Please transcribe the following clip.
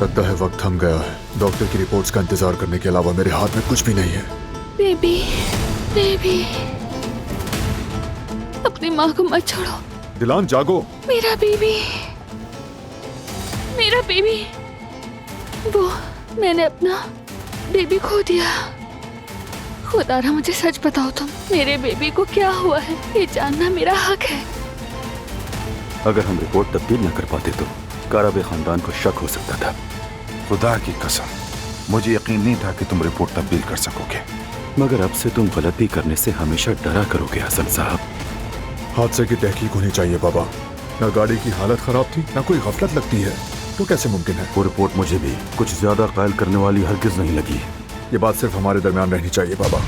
लगता है वक्त थम गया है। डॉक्टर की रिपोर्ट्स का इंतजार करने के अलावा मेरे हाथ में कुछ भी नहीं है। बेबी, बेबी, अपनी माँ को मत छोड़ो। दिलान जागो। मेरा बेबी, मेरा बेबी। वो मैंने अपना बेबी खो दिया। खुदारा मुझे सच बताओ, तुम मेरे बेबी को क्या हुआ है, ये जानना मेरा हक है। अगर हम रिपोर्ट तब्दील न कर पाते तो काराबे खानदान को शक हो सकता था। खुदा की कसम, मुझे यकीन नहीं था कि तुम रिपोर्ट तब्दील कर सकोगे। मगर अब से तुम गलती करने से हमेशा डरा करोगे हसन साहब। हादसे की तहकीक होनी चाहिए बाबा। न गाड़ी की हालत खराब थी, न कोई गफलत लगती है, तो कैसे मुमकिन है? वो रिपोर्ट मुझे भी कुछ ज्यादा कायल करने वाली हरगिज नहीं लगी। ये बात सिर्फ हमारे दरमियान रहनी चाहिए बाबा।